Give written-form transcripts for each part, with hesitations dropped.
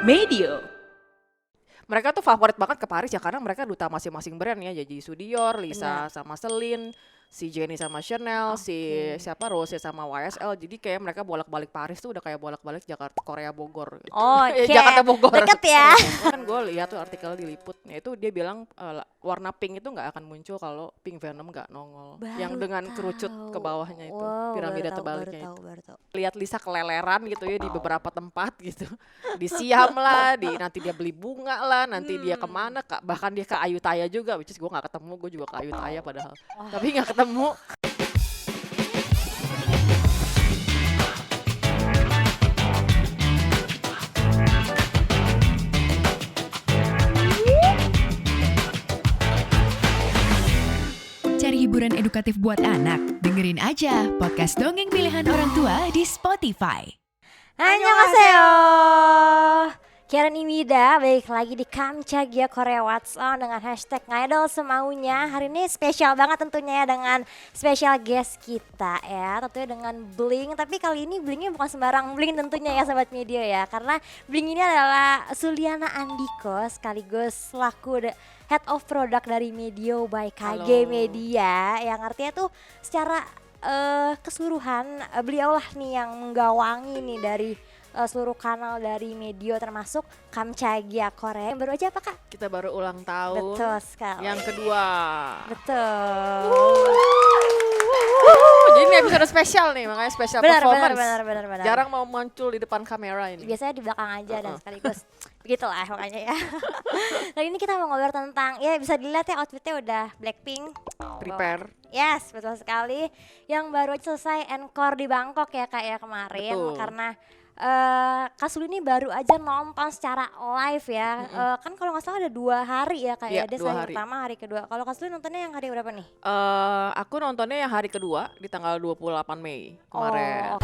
Medio. Mereka tuh favorit banget ke Paris ya karena mereka duta masing-masing brand ya. Jadi Su Dior, Lisa sama Celine, si Jennie sama Chanel, si siapa Rose sama YSL. Jadi kayak mereka bolak-balik Paris tuh udah kayak bolak-balik Jakarta, Korea, Bogor gitu. Oh, Jakarta Bogor. deket ya. Kan gue lihat tuh artikel di Liput, itu dia bilang warna pink itu nggak akan muncul kalau Pink Venom nggak nongol. Yang dengan kerucut ke bawahnya itu, piramida terbaliknya itu. Lihat Lisa keleleran gitu ya di beberapa tempat gitu. Di Siam lah, nanti dia beli bunga lah, nanti dia kemana, bahkan dia ke Ayutthaya juga, which is gue nggak ketemu, gue juga ke Ayutthaya padahal, tapi nggak ketemu. Cari hiburan edukatif buat anak? Dengerin aja podcast Dongeng Pilihan Orang Tua di Spotify. Annyeonghaseyo. Karen Imida balik lagi di Kamchagia Korea What's On dengan hashtag Ngidol Semaunya. Hari ini spesial banget tentunya ya dengan special guest kita ya. Tentunya dengan bling, tapi kali ini blingnya bukan sembarang bling tentunya ya Sobat Media ya. Karena bling ini adalah Suliana Andiko sekaligus selaku Head of Product dari Medio by KG Media. Yang artinya tuh secara keseluruhan beliau lah nih yang menggawangi nih dari seluruh kanal dari Medio termasuk Kamchagia Korea. Yang baru aja apa Kak? Kita baru ulang tahun. Betul sekali. Yang kedua. Betul. Jadi ini episode spesial nih, makanya spesial performance. Benar. Jarang mau muncul di depan kamera ini. Biasanya di belakang aja dan sekaligus begitulah makanya ya. Nah ini kita mau ngobrol tentang, ya bisa dilihat ya outfitnya udah Blackpink. Prepare. Yes, betul sekali. Yang baru aja selesai encore di Bangkok ya Kak ya kemarin. Betul. Karena Kak Suli ini baru aja nonton secara live ya. Kan kalau nggak salah ada 2 hari ya Kak ya. Dia hari pertama, hari kedua. Kalau Kak Suli nontonnya yang hari berapa nih? Aku nontonnya yang hari kedua di tanggal 28 Mei kemarin.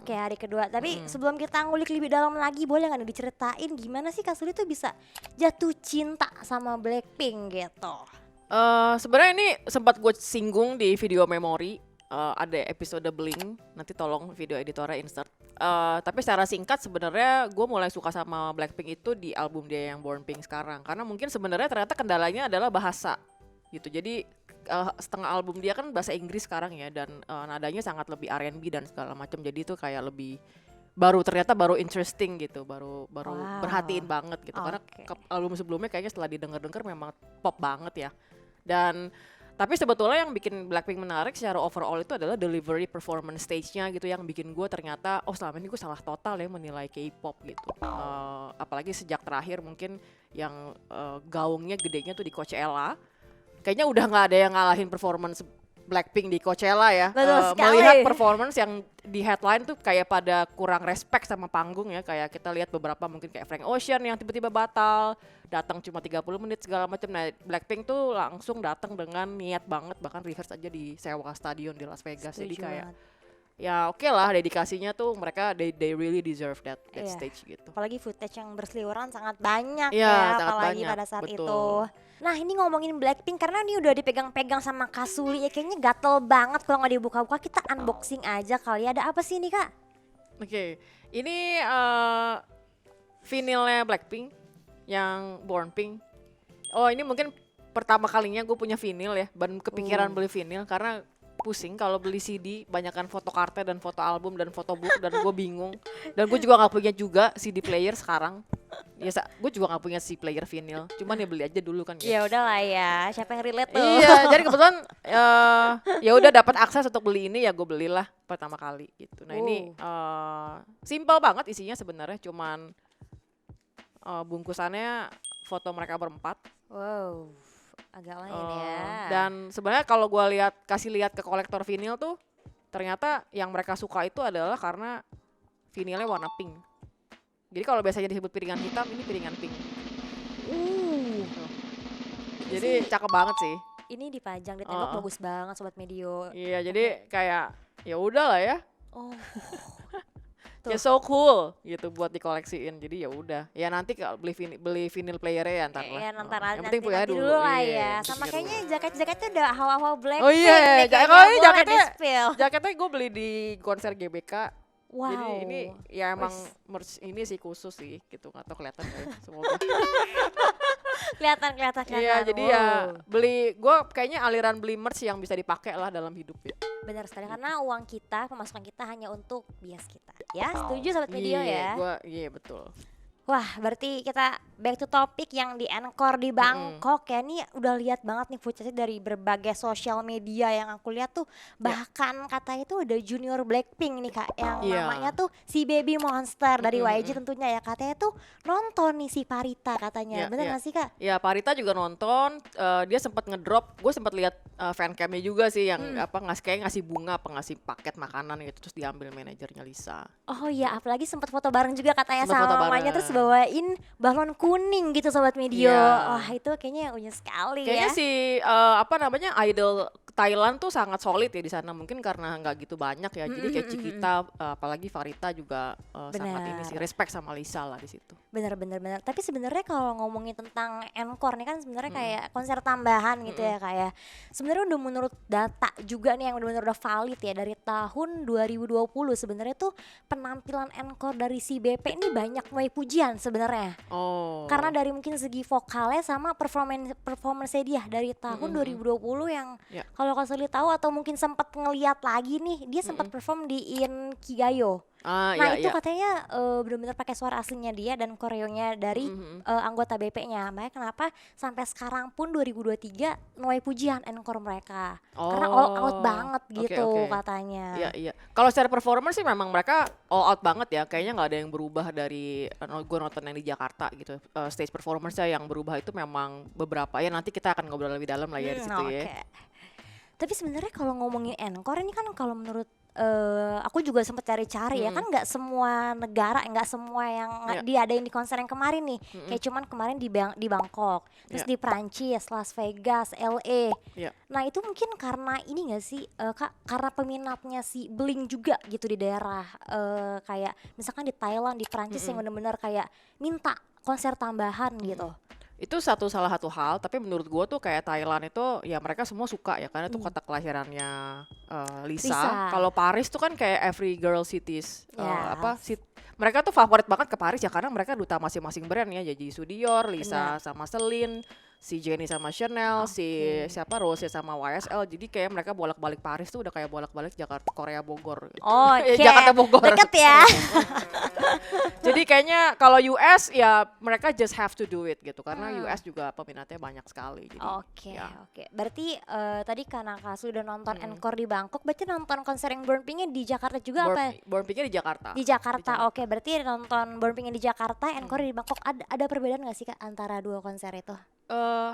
Oke, hari kedua. Tapi sebelum kita ngulik lebih dalam lagi, boleh nggak diceritain gimana sih Kak Suli tuh bisa jatuh cinta sama Blackpink gitu? Sebenarnya ini sempat gue singgung di video memori, ada episode Bling, nanti tolong video editornya insert. Tapi secara singkat sebenarnya gue mulai suka sama Blackpink itu di album dia yang Born Pink sekarang, karena mungkin sebenarnya ternyata kendalanya adalah bahasa gitu. Jadi setengah album dia kan bahasa Inggris sekarang ya, dan nadanya sangat lebih R&B dan segala macam, jadi itu kayak lebih ternyata baru interesting gitu, baru perhatiin banget gitu. Karena album sebelumnya kayaknya setelah didengar-dengar memang pop banget ya. Dan tapi sebetulnya yang bikin Blackpink menarik secara overall itu adalah delivery performance stage-nya gitu, yang bikin gue ternyata selama ini gue salah total ya menilai K-pop gitu. Apalagi sejak terakhir mungkin yang gaungnya gedenya tuh di Coachella. Kayaknya udah nggak ada yang ngalahin performance Blackpink di Coachella ya. Melihat performance yang di headline tuh kayak pada kurang respect sama panggung ya. Kayak kita lihat beberapa mungkin kayak Frank Ocean yang tiba-tiba batal, datang cuma 30 menit segala macam. Nah, Blackpink tuh langsung datang dengan niat banget, bahkan rehearse aja di sewa stadion di Las Vegas. Jadi kayak ya oke lah, dedikasinya tuh mereka they really deserve that stage gitu. Apalagi footage yang berseliweran sangat banyak ya, apalagi pada saat itu. Nah ini ngomongin Blackpink karena ini udah dipegang-pegang sama Kak Suli ya, kayaknya gatel banget kalau nggak dibuka-buka. Kita unboxing aja kali ya. Ada apa sih ini Kak? Oke, ini vinilnya Blackpink yang Born Pink. Ini mungkin pertama kalinya gue punya vinil ya, dan kepikiran beli vinil karena pusing kalau beli CD, banyakan foto kartu dan foto album dan foto book, dan gue bingung. Dan gue juga nggak punya juga CD player sekarang. Ya, gue juga nggak punya CD player vinil. Cuman ya beli aja dulu kan. Ya udahlah ya, siapa yang relate tuh? Iya, jadi kebetulan ya udah dapat akses untuk beli ini, ya gue belilah pertama kali gitu. Nah ini simple banget isinya sebenarnya, cuman bungkusannya foto mereka berempat. Wow. Agak lain ya. Dan sebenarnya kalau gue kasih lihat ke kolektor vinil tuh, ternyata yang mereka suka itu adalah karena vinilnya warna pink. Jadi kalau biasanya disebut piringan hitam, ini piringan pink. Jadi cakep banget sih. Ini dipajang di tembok, bagus banget Sobat Medio. Iya, jadi kayak ya udah lah ya. Tuh. so cool gitu buat dikoleksiin. Jadi ya udah. Ya nanti kalau beli vinyl playernya ya ntar lah. Iya, ntar Yang nanti, penting punya nanti dulu lah Iya, ya. yang Sama penting kayaknya dulu. jaket-jaketnya udah hawa-hawa Blackpink Oh iya, nih kayaknya. oh ini Boleh jaketnya di-spill. jaketnya gue beli di konser GBK. Wow. Jadi ini ya emang Wis. merch ini sih khusus sih gitu, nggak tahu kelihatan nggak ya, semoga. Kelihatan. Iya, jadi ya beli, gue kayaknya aliran beli merch yang bisa dipakai lah dalam hidup ya. Benar sekali karena uang kita, pemasukan kita hanya untuk bias kita. Ya, setuju Sobat Medio ya. Iya betul. Wah, berarti kita back to topic yang di Encore di Bangkok ya. Ini udah lihat banget nih footage dari berbagai sosial media yang aku lihat tuh. Bahkan katanya tuh ada junior Blackpink nih Kak, yang Iya. namanya tuh si Baby Monster dari YG tentunya ya. Katanya tuh nonton nih si Parita katanya. Iya, Bener iya. gak sih Kak? Ya Parita juga nonton, dia sempat ngedrop, gue sempat lihat fancamnya juga sih yang kayak ngasih bunga apa ngasih paket makanan gitu, terus diambil manajernya Lisa. Oh iya, apalagi sempat foto bareng juga katanya Sempet foto sama mamanya, bareng. terus bawain balon kuning gitu Sobat Medio. Iya. Wah, itu kayaknya unik sekali Kayaknya ya. si idol Thailand tuh sangat solid ya di sana, mungkin karena nggak gitu banyak ya, jadi kayak Cikita, apalagi Farita juga sangat ini sih, Benar. respect sama Lisa lah di situ. Bener. Tapi sebenarnya kalau ngomongin tentang encore nih kan sebenarnya kayak konser tambahan gitu ya kayak sebenarnya udah menurut data juga nih yang udah valid ya dari tahun 2020 sebenarnya tuh penampilan encore dari si BP ini banyak menuai pujian sebenarnya. Oh. Karena dari mungkin segi vokalnya sama performance dia dari tahun 2020 yang Ya. kalau Kak Suli tahu atau mungkin sempat ngeliat lagi nih dia sempat perform di In Kigayo. Nah itu Iya. katanya benar-benar pakai suara aslinya dia dan koreonya dari anggota BP-nya. Makanya kenapa sampai sekarang pun 2023 nuai pujian encore mereka. Karena all out banget Oke, gitu oke. katanya. Iya. Kalau secara performance sih memang mereka all out banget ya. Kayaknya nggak ada yang berubah dari gue nonton yang di Jakarta gitu. Stage performance-nya yang berubah itu memang beberapa ya. Nanti kita akan ngobrol lebih dalam lah ya di situ ya. Oke. Tapi sebenarnya kalau ngomongin encore ini kan kalau menurut aku juga sempat cari-cari ya kan nggak semua negara, nggak semua yang Iya. diadain di konser yang kemarin nih. Kayak cuman kemarin di Bangkok, terus Iya. di Prancis, Las Vegas, LA. Iya. Nah itu mungkin karena ini nggak sih Kak, karena peminatnya si Blink juga gitu di daerah kayak misalkan di Thailand, di Prancis yang benar-benar kayak minta konser tambahan gitu. Itu salah satu hal, tapi menurut gue tuh kayak Thailand itu ya mereka semua suka ya karena itu kota kelahirannya Lisa. Lisa. Kalau Paris tuh kan kayak every girl cities Ya. mereka tuh favorit banget ke Paris ya karena mereka duta masing-masing brand ya, jadi Sudior, Lisa sama Celine, si Jennie sama Chanel, si siapa Rose sama YSL. Jadi kayak mereka bolak-balik Paris tuh udah kayak bolak-balik Jakarta, Korea, Bogor. Oke, Jakarta Bogor. deket ya. Jadi kayaknya kalau US ya mereka just have to do it gitu karena US juga peminatnya banyak sekali. Jadi, Oke, ya. oke. Berarti tadi karena Kak sudah nonton encore di Bangkok, berarti nonton konser yang Born Pink-nya di Jakarta juga apa? Born Pink-nya di Jakarta. Di Jakarta. Oke, berarti nonton Born Pink-nya di Jakarta, encore di Bangkok. Ada perbedaan nggak sih Kak antara dua konser itu?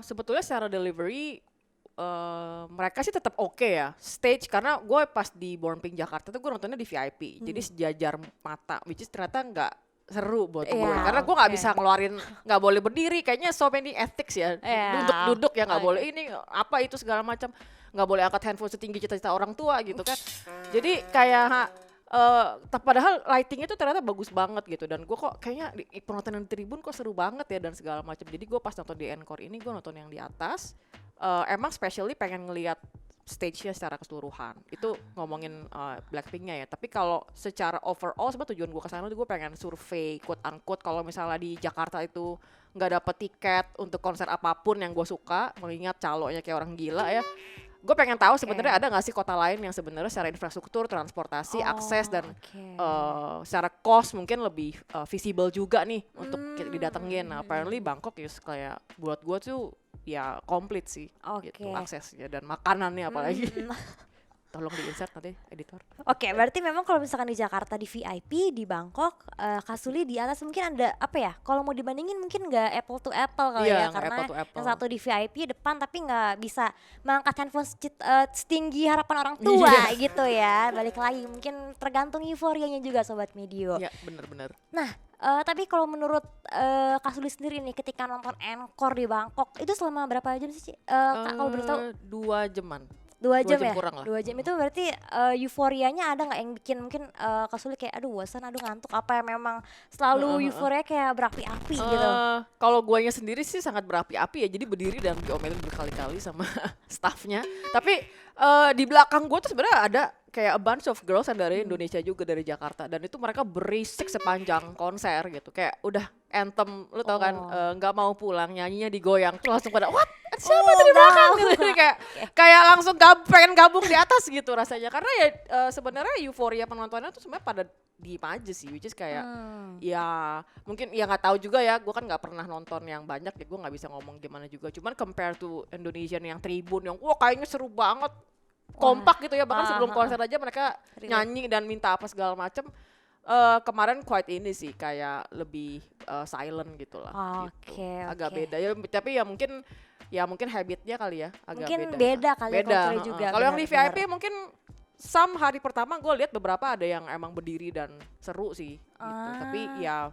Sebetulnya secara delivery mereka sih tetap oke ya stage, karena gue pas di Born Pink Jakarta tuh gue nontonnya di VIP, jadi sejajar mata, which is ternyata nggak seru buat gue Iya, karena gue nggak oke. bisa ngeluarin, nggak boleh berdiri, kayaknya so many ethics ya, Iya, duduk ya nggak oke. boleh ini apa itu segala macam, nggak boleh angkat handphone setinggi cita-cita orang tua gitu kan, jadi kayak padahal lightingnya tuh ternyata bagus banget gitu, dan gue kok kayaknya penonton yang di tribun kok seru banget ya dan segala macam, jadi gue pas nonton di encore ini gue nonton yang di atas, emang specially pengen ngelihat stage-nya secara keseluruhan. Itu ngomongin Blackpink-nya ya. Tapi kalau secara overall sebenarnya tujuan gue kesana tuh gue pengen survei quote unquote kalau misalnya di Jakarta itu nggak dapet tiket untuk konser apapun yang gue suka, mengingat calonnya kayak orang gila ya. Gue pengen tahu sebenarnya ada nggak sih kota lain yang sebenarnya secara infrastruktur, transportasi, akses dan secara cost mungkin lebih visible juga nih untuk didatengin. Nah, apparently Bangkok ya kayak buat gue tuh ya komplit sih gitu Oke. aksesnya dan makanannya apalagi. Tolong di insert nanti editor. Oke, berarti memang kalau misalkan di Jakarta di VIP, di Bangkok, Kasuli di atas mungkin ada apa ya? Kalau mau dibandingin mungkin nggak apple to apple kali Iya, ya, nggak karena apple to apple. yang satu di VIP depan tapi nggak bisa mengangkat handphone setinggi harapan orang tua gitu ya. Balik lagi mungkin tergantung euforianya juga Sobat Medio. Iya, bener-bener. Nah, tapi kalau menurut Kasuli sendiri nih ketika nonton encore di Bangkok itu selama berapa jam sih? Kak, kalau boleh tahu? 2 jaman. 2 jam jam ya? kurang lah. 2 jam itu berarti euforianya ada nggak yang bikin mungkin Kak Suli kayak aduh bosan, aduh ngantuk, apa yang memang selalu euforia kayak berapi-api gitu? Kalau guanya sendiri sih sangat berapi-api ya, jadi berdiri dan diomelin berkali-kali sama staffnya. Tapi di belakang gue tuh sebenarnya ada kayak a bunch of girls yang dari Indonesia juga, dari Jakarta, dan itu mereka berisik sepanjang konser gitu, kayak udah anthem, lu tau kan, nggak mau pulang, nyanyinya digoyang, tuh langsung pada what? Siapa tuh di belakang gitu, jadi kayak langsung pengen gabung di atas gitu rasanya, karena ya sebenarnya euforia penontonnya tuh sebenarnya pada diem aja sih, which is kayak ya mungkin ya nggak tahu juga ya, gue kan nggak pernah nonton yang banyak ya, gue nggak bisa ngomong gimana juga, cuman compare to Indonesian yang tribun yang wah kayaknya seru banget, kompak gitu ya, bahkan sebelum konser aja mereka nyanyi dan minta apa segala macem. Kemarin quite ini sih kayak lebih silent gitu lah, gitu. Agak beda ya, tapi ya mungkin habitnya kali ya agak mungkin beda. beda kali ya culture juga. Kalau yang di VIP mungkin hari pertama gue lihat beberapa ada yang emang berdiri dan seru sih gitu. Tapi ya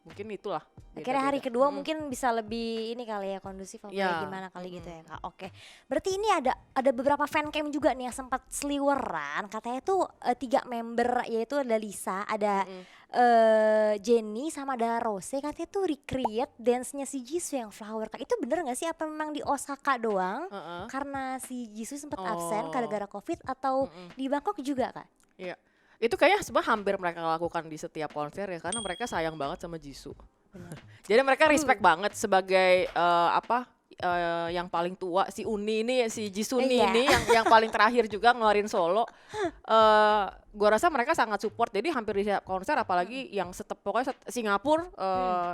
mungkin itulah. Akhirnya hari kedua mungkin bisa lebih ini kali ya, kondusif apa gimana kali gitu ya Kak. Oke. Berarti ini ada beberapa fan cam juga nih yang sempat seliweran. Katanya tuh 3 member, yaitu ada Lisa, ada Jennie sama ada Rose. Katanya tuh recreate dance-nya si Jisoo yang Flower Kak. Itu bener gak sih, apa memang di Osaka doang? Karena si Jisoo sempat absen gara-gara COVID, atau di Bangkok juga Kak? Iya. Itu kayaknya sebenarnya hampir mereka lakukan di setiap konser ya, karena mereka sayang banget sama Jisoo. Jadi mereka respect banget sebagai yang paling tua, si Uni ini, si Jisuni ini yang paling terakhir juga ngeluarin solo. Gua rasa mereka sangat support, jadi hampir di setiap konser, apalagi yang pokoknya Singapura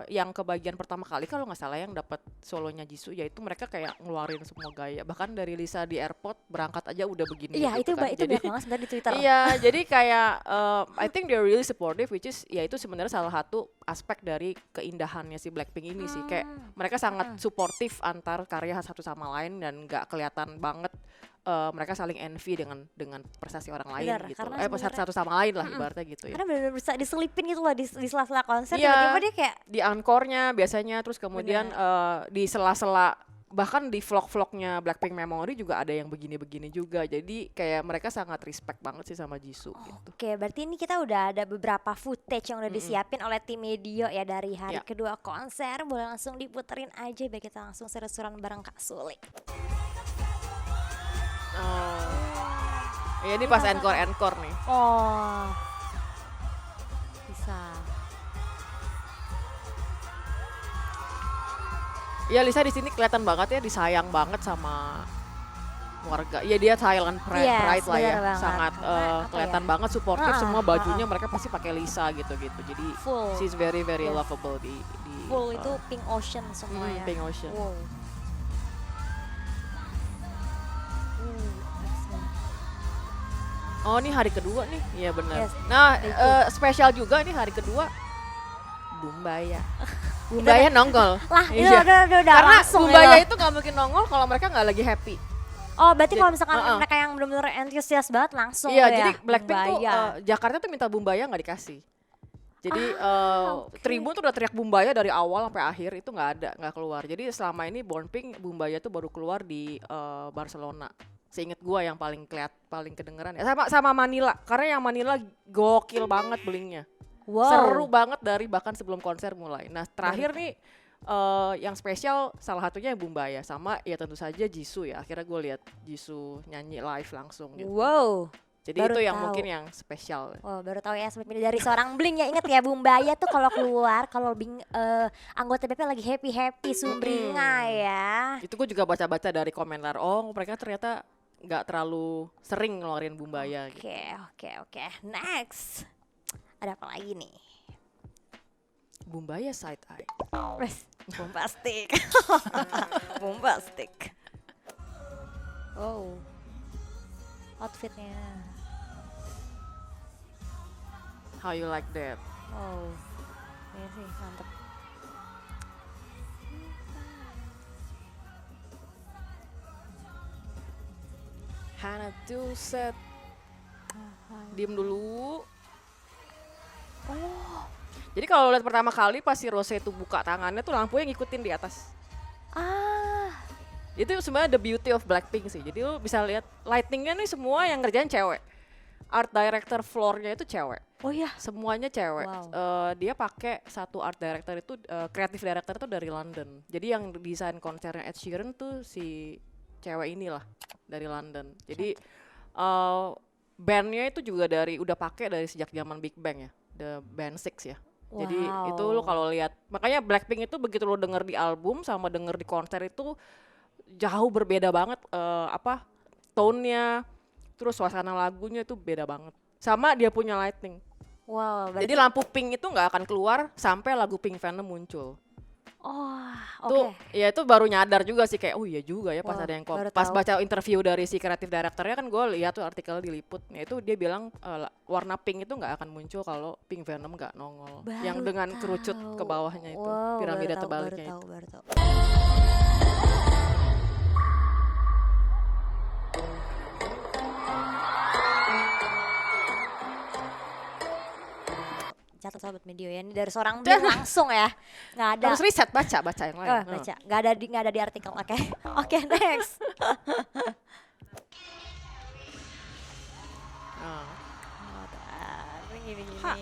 yang kebagian pertama kali kalau nggak salah yang dapat solonya Jisoo, yaitu mereka kayak ngeluarin semua gaya, bahkan dari Lisa di airport berangkat aja udah begini. Iya, gitu kan. itu banyak banget sebenarnya di Twitter. Iya, jadi kayak I think they're really supportive, which is ya itu sebenarnya salah satu aspek dari keindahannya si Blackpink ini sih, kayak mereka sangat suportif antar karya satu sama lain dan nggak kelihatan banget mereka saling envy dengan prestasi orang lain. Benar, gitu. karena Satu sama lain lah ibaratnya gitu ya. Karena benar-benar bisa diselipin gitu loh di sela-sela konser, Iya, tiba-tiba dia kayak di encore-nya biasanya, terus kemudian di sela-sela, bahkan di vlog-vlognya Blackpink Memory juga ada yang begini-begini juga. Jadi kayak mereka sangat respect banget sih sama Jisoo gitu. Oke, berarti ini kita udah ada beberapa footage yang udah disiapin oleh tim media ya dari hari kedua konser. Boleh langsung diputerin aja biar kita langsung seru-seruan bareng Kak Suli. Ya ini pas encore nih. Oh, bisa. Ya Lisa di sini kelihatan banget ya, disayang banget sama warga. Ya dia silent pride lah ya, banget. sangat kelihatan banget supportive, semua bajunya mereka pasti pakai Lisa gitu-gitu. Jadi Full. she's very lovable di Full itu pink ocean semua ya. Pink Ocean. Wow. Oh ini hari kedua nih, iya benar. Yes, Nah spesial juga nih hari kedua, Bumbaya. Bumbaya nongol. Lah, Iya. udah Karena langsung Bumbaya ya. itu nggak mungkin nongol kalau mereka nggak lagi happy. Oh, berarti kalau misalkan Heeh. mereka yang benar-benar antusias banget langsung Iya, ya. jadi Blackpink tuh Bumbaya. Jakarta tuh minta Bumbaya nggak dikasih. Jadi Tribun tuh udah teriak Bumbaya dari awal sampai akhir, itu nggak keluar. Jadi selama ini Born Pink Bumbaya tuh baru keluar di Barcelona. Seinget gua yang paling kedengeran ya sama Manila, karena yang Manila gokil banget blingnya. Wow. Seru banget dari bahkan sebelum konser mulai. Nah terakhir nih yang spesial salah satunya yang Bumbaya, sama ya tentu saja Jisoo ya. Akhirnya gue lihat Jisoo nyanyi live langsung gitu. Wow. Jadi baru itu yang tahu. mungkin yang spesial. Oh, baru tahu ya sebenarnya dari seorang Blink ya. Ingat ya, Bumbaya tuh kalau keluar, kalau anggota BP lagi happy sumringah ya. Itu gue juga baca-baca dari komentar. Oh mereka ternyata nggak terlalu sering ngeluarin Bumbaya. Gitu. Oke. Next. Ada apa lagi nih? Bumbaya side eye. Wes, bombastic. Bombastic. Oh. Outfitnya. How you like that? Oh. Iya sih, mantep. Hana tuh set. Diem dulu. Oh. Jadi kalau lihat pertama kali pas si Rose itu buka tangannya tuh lampunya ngikutin di atas. Ah. Itu sebenarnya the beauty of Blackpink sih. Jadi lu bisa lihat lightingnya nih semua yang ngerjain cewek. Art director floornya itu cewek. Oh ya. Semuanya cewek. Wow. Dia pakai satu art director itu creative director itu dari London. Jadi yang desain konsernya Ed Sheeran tuh si cewek inilah dari London. Jadi bandnya itu juga udah pakai dari sejak zaman Big Bang ya, The Band 6 ya. Jadi itu lo kalau lihat, makanya Blackpink itu begitu lo denger di album sama denger di konser itu jauh berbeda banget tone-nya, terus suasana lagunya itu beda banget. Sama dia punya lighting. Wow. Jadi lampu pink itu nggak akan keluar sampai lagu Pink Venom muncul. Oh, Tuh, oke. ya itu baru nyadar juga sih kayak, oh iya juga ya pas Wow, ada yang baru pas tahu. baca interview dari si kreatif directornya kan gue lihat tuh artikel diliput, ya itu dia bilang warna pink itu nggak akan muncul kalau Pink Venom nggak nongol, yang Baru dengan kerucut tahu. ke bawahnya itu, Wow, piramida baru tahu, terbaliknya baru itu. tahu, baru tahu. Catat sobat media ya, ini dari seorang Bin langsung ya, nggak ada. Harus riset baca yang lain. Baca, nggak ada di artikel. Oke, oke, next. Nah. Oh, gini. Ha.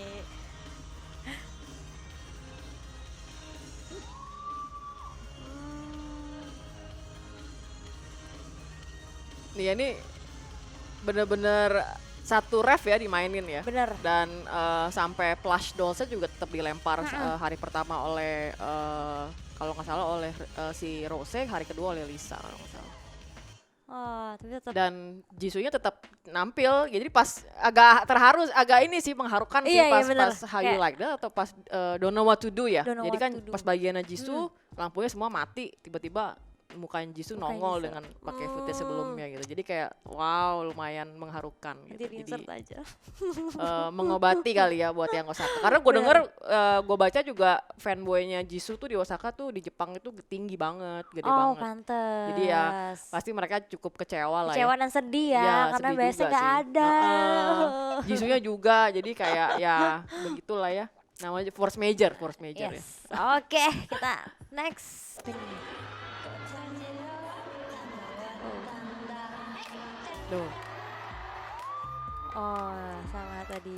Nih ini bener-bener satu ref ya dimainin ya. Bener. Dan sampai plush dollsnya juga tetap dilempar hari pertama oleh kalau nggak salah oleh si Rose, hari kedua oleh Lisa kalau nggak salah. Oh, tapi tetap. Dan Jisoonya tetap nampil, jadi pas agak terharu, agak ini sih mengharukan sih Iya, iya, pas bener. How You Like That atau pas Don't Know What To Do ya. Don't Know Jadi What kan To Do. pas bagiannya Jisoo lampunya semua mati, tiba-tiba mukanya Jisoo Mukanya nongol Jisoo. dengan pakai footage sebelumnya gitu. Jadi kayak wow, lumayan mengharukan Nanti gitu. di-insert Jadi aja. mengobati kali ya buat yang Osaka. Karena gue denger, gue baca juga fanboynya Jisoo tuh di Osaka tuh di Jepang itu tinggi banget, gede Oh, banget. pantes. Jadi ya pasti mereka cukup kecewa lah ya. Kecewa dan sedih ya, Ya, karena sedih biasanya juga nggak sih. ada. Jisoonya juga, jadi kayak ya begitulah ya. Namanya force major ya. Yes. Oke, kita next. Tuh. Oh, sama tadi.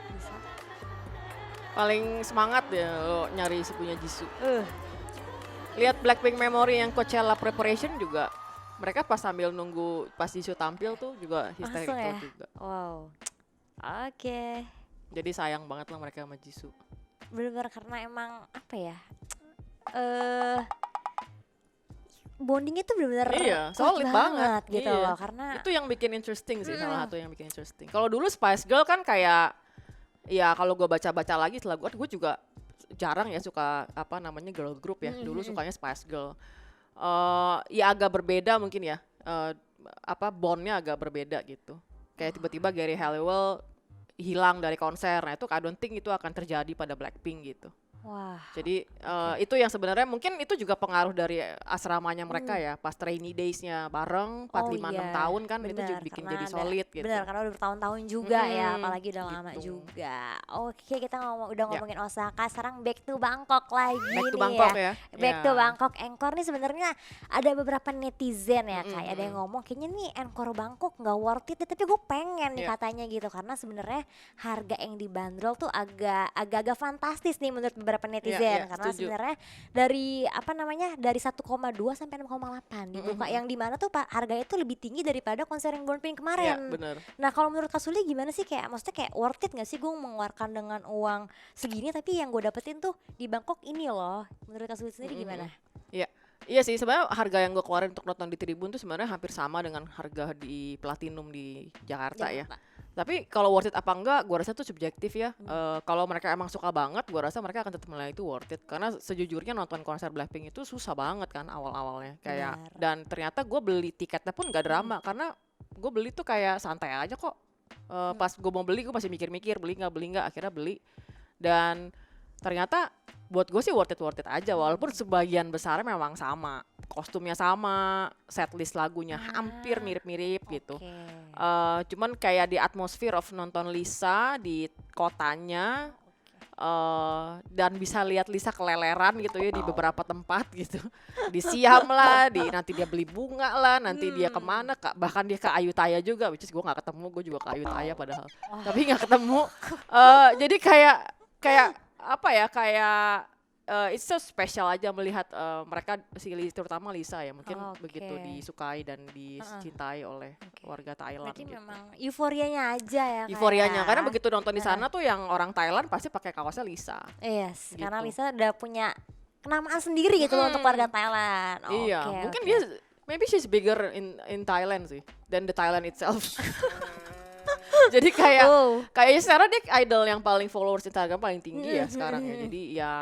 Bisa. Paling semangat ya lo nyari si punya Jisoo. Lihat Blackpink Memory yang Coachella Preparation juga. Mereka pas sambil nunggu pas Jisoo tampil tuh juga hysterical Langsung ya? juga. Wow. Oke. Jadi sayang banget lah mereka sama Jisoo. Bener-bener karena emang apa ya? Bondingnya tuh bener-bener Iya, kuat solid banget. gitu Iya. loh, karena Itu yang bikin interesting sih, salah satu yang bikin interesting. Kalau dulu Spice Girl kan kayak, ya kalau gue baca-baca lagi setelah gue juga jarang ya suka apa namanya girl group ya. Dulu sukanya Spice Girl. Ya agak berbeda mungkin ya, bondnya agak berbeda gitu. Kayak tiba-tiba Gary Halliwell hilang dari konser, nah itu I don't think itu akan terjadi pada Blackpink gitu. wah. Jadi itu yang sebenarnya mungkin itu juga pengaruh dari asramanya mereka ya, pas trainee days-nya bareng 4, 5, 6 tahun kan itu bener, juga bikin karena jadi ada- solid gitu. Bener, karena udah bertahun-tahun juga ya, Mm-mm, apalagi udah lama gitu. juga. Oke, kita udah Ya. ngomongin Osaka, sekarang back to Bangkok lagi Back to nih Bangkok ya. ya. Back Ya. to Bangkok, Angkor nih sebenarnya ada beberapa netizen ya, Mm-mm, kayak ada yang mm-mm. ngomong kayaknya nih Angkor Bangkok nggak worth it, tapi gue pengen nih Ya. katanya gitu, karena sebenarnya harga yang dibanderol tuh agak fantastis nih menurut beberapa netizen, ya, karena setuju. sebenarnya dari dari 1,2 sampai 6,8 dibuka, yang dimana tuh Pak harganya tuh lebih tinggi daripada konser yang Blackpink Ya, kemarin. bener. Nah kalau menurut Kak Suli gimana sih, kayak maksudnya kayak worth it gak sih gue mengeluarkan dengan uang segini tapi yang gue dapetin tuh di Bangkok ini loh, menurut Kak Suli sendiri gimana? Iya sih, sebenarnya harga yang gue keluarin untuk nonton di Tribun tuh sebenarnya hampir sama dengan harga di Platinum di Jakarta ya. Tapi kalau worth it apa enggak, gue rasa tuh subjektif ya. Kalau mereka emang suka banget, gue rasa mereka akan tetap menilai itu worth it. Karena sejujurnya nonton konser Blackpink itu susah banget kan awal-awalnya. Kayak Benar. dan ternyata gue beli tiketnya pun gak drama karena gue beli tuh kayak santai aja kok. Pas gue mau beli gue masih mikir-mikir beli nggak, akhirnya beli. Dan ternyata buat gue sih worth it aja, walaupun sebagian besarnya memang sama. Kostumnya sama, setlist lagunya hampir mirip-mirip gitu. Oke. Cuman kayak di atmosphere of nonton Lisa di kotanya dan bisa lihat Lisa keleleran gitu ya di beberapa tempat gitu. Di Siam lah, nanti dia beli bunga lah, nanti dia kemana, bahkan dia ke Ayutthaya juga, which is gue nggak ketemu, gue juga ke Ayutthaya padahal, tapi nggak ketemu. Jadi kayak apa ya, it's so special aja melihat mereka terutama Lisa ya mungkin begitu disukai dan dicintai oleh warga Thailand. Berarti gitu. memang euforianya aja ya. Euforianya karena begitu nonton di sana tuh yang orang Thailand pasti pakai kaosnya Lisa. Yes, gitu. karena Lisa udah punya kenamaan sendiri gitu loh untuk warga Thailand. Iya, mungkin dia maybe she's bigger in Thailand sih than the Thailand itself. Jadi kayaknya sekarang dia idol yang paling followers Instagram paling tinggi ya sekarang ya. Jadi ya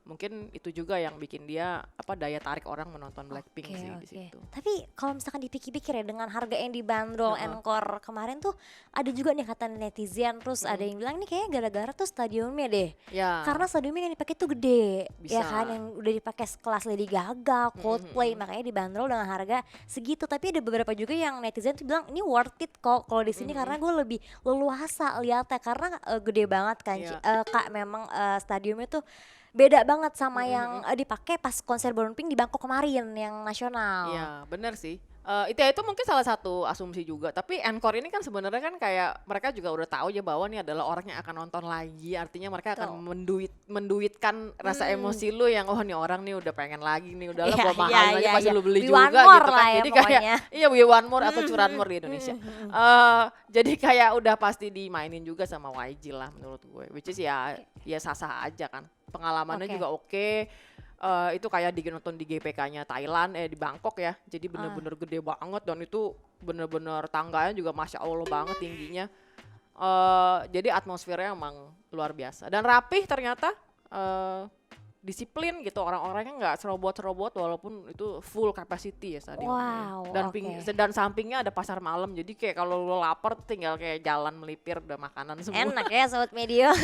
mungkin itu juga yang bikin dia daya tarik orang menonton Blackpink sih di situ. Tapi kalau misalkan dipikir-pikir ya dengan harga yang dibanderol Encore kemarin tuh ada juga nih kata netizen, terus ada yang bilang nih kayaknya gara-gara tuh stadiumnya deh. Ya. Karena stadiumnya yang dipakai tuh gede. Bisa. Ya kan, yang udah dipakai sekelas Lady Gaga, Coldplay, makanya dibanderol dengan harga segitu. Tapi ada beberapa juga yang netizen tuh bilang ini worth it kok kalau di sini karena gue lebih leluasa lihatnya karena gede banget kan. Kak, memang stadiumnya tuh beda banget sama yang dipakai pas konser Blackpink di Bangkok kemarin yang nasional. Iya, benar sih. Itu mungkin salah satu asumsi juga. Tapi Encore ini kan sebenarnya kan kayak mereka juga udah tahu ya bahwa ini adalah orang yang akan nonton lagi. Artinya mereka akan menduitkan rasa emosi lu yang nih orang nih udah pengen lagi nih. Udahlah gua mahal aja pasti lu beli juga gitu kan. Jadi kayak we want more atau curan more di Indonesia. Jadi kayak udah pasti dimainin juga sama YG lah menurut gue. Which is ya sah-sah aja kan. Pengalamannya juga oke. Itu kayak nonton di GPK-nya Thailand di Bangkok ya, jadi bener-bener gede banget dan itu bener-bener tangganya juga Masya Allah banget tingginya. Jadi atmosfernya emang luar biasa dan rapih ternyata, disiplin gitu, orang-orangnya nggak serobot-serobot walaupun itu full capacity ya stadionnya. Dan sampingnya ada pasar malam, jadi kayak kalau lo lapar tinggal kayak jalan melipir udah makanan semua. Enak ya Sobat Media.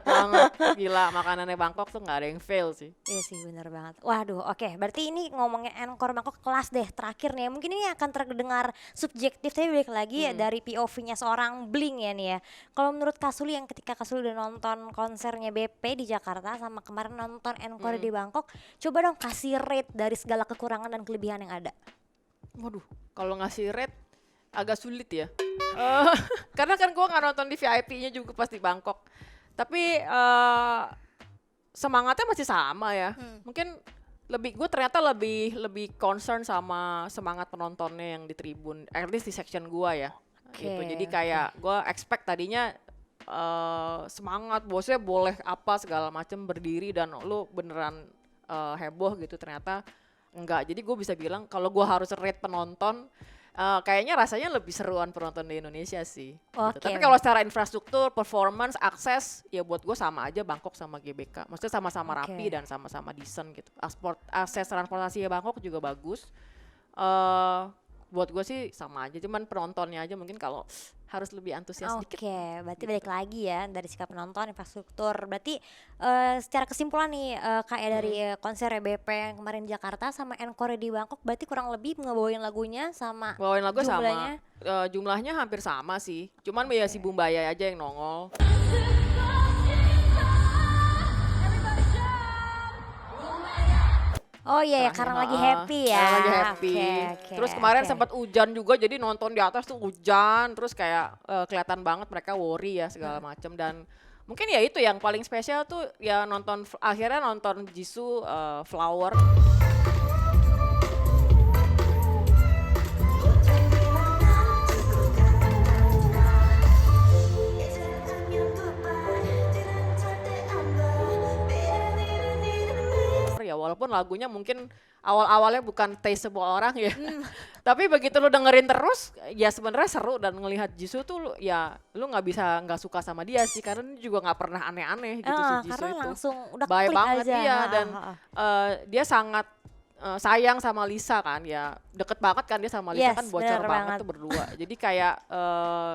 banget, gila makanannya Bangkok tuh nggak ada yang fail sih. Iya sih bener banget. Waduh berarti ini ngomongnya Encore Bangkok kelas deh terakhir nih. Mungkin ini akan terdengar subjektif tapi balik lagi ya dari POV-nya seorang Blink ya nih ya. Kalau menurut Kasuli yang ketika Kasuli udah nonton konsernya BP di Jakarta sama kemarin nonton Encore di Bangkok, coba dong kasih rate dari segala kekurangan dan kelebihan yang ada. Waduh, kalau ngasih rate agak sulit ya. Karena kan gue nggak nonton di VIP-nya juga pas di Bangkok. Tapi semangatnya masih sama ya. Mungkin gue ternyata lebih concern sama semangat penontonnya yang di tribun, at least di section gue ya. Gitu. Jadi kayak gue expect tadinya semangat, bosnya boleh apa segala macam berdiri dan lu beneran heboh gitu, ternyata enggak. Jadi gue bisa bilang kalau gue harus rate penonton, kayaknya rasanya lebih seruan penonton di Indonesia sih. Gitu. Tapi kalau secara infrastruktur, performance, akses, ya buat gue sama aja Bangkok sama GBK. Maksudnya sama-sama rapi dan sama-sama decent gitu. Akses transportasi Bangkok juga bagus. Buat gue sih sama aja, cuman penontonnya aja mungkin kalau harus lebih antusias sedikit. Berarti balik lagi ya dari sikap penonton, infrastruktur. Berarti secara kesimpulan nih kayak dari konser BP yang kemarin di Jakarta sama Encore di Bangkok, berarti kurang lebih ngebawain lagunya sama bawain lagu jumlahnya? Sama jumlahnya hampir sama sih, cuman ya si Bumbaya aja yang nongol. Oh iya, karena lagi happy ya. Karena lagi happy. Terus kemarin sempat hujan juga, jadi nonton di atas tuh hujan, terus kayak kelihatan banget mereka worry ya segala macem. Dan mungkin ya itu yang paling spesial tuh ya akhirnya nonton Jisoo Flower. Ya walaupun lagunya mungkin awal-awalnya bukan taste semua orang ya, tapi begitu lu dengerin terus ya sebenarnya seru. Dan ngelihat Jisoo tuh lu nggak suka sama dia sih, karena dia juga nggak pernah aneh-aneh gitu si Jisoo karena itu langsung udah baik klik banget aja. Dia dan dia sangat sayang sama Lisa kan, ya deket banget kan dia sama Lisa, kan bocor banget tuh berdua. Jadi kayak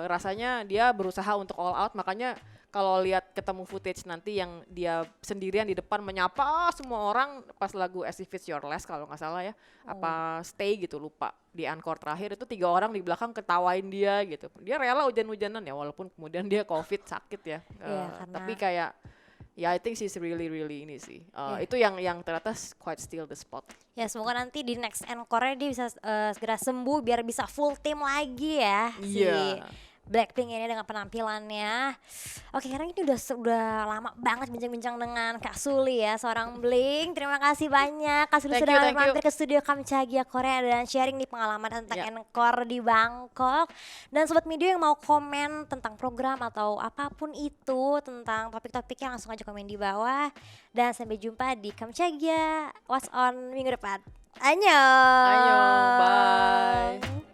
rasanya dia berusaha untuk all out, makanya kalau lihat ketemu footage nanti yang dia sendirian di depan menyapa semua orang pas lagu As If It's Your Last kalau nggak salah ya, apa Stay gitu, lupa, di encore terakhir itu 3 orang di belakang ketawain dia gitu. Dia rela hujan-hujanan ya walaupun kemudian dia COVID sakit ya, tapi kayak I think she's really ini sih. Itu yang ternyata quite steal the spot. Ya semoga nanti di next encore dia bisa segera sembuh biar bisa full team lagi ya si Blackpink ini dengan penampilannya. Oke, sekarang ini udah lama banget bincang-bincang dengan Kak Suli ya, seorang Blink. Terima kasih banyak Kak Suli sudah mampir ke studio Kamchagia Korea dan sharing nih pengalaman tentang encore di Bangkok. Dan sobat media yang mau komen tentang program atau apapun itu tentang topik-topiknya langsung aja komen di bawah. Dan sampai jumpa di Kamchagia What's On minggu depan. Annyeong. Annyeong, bye.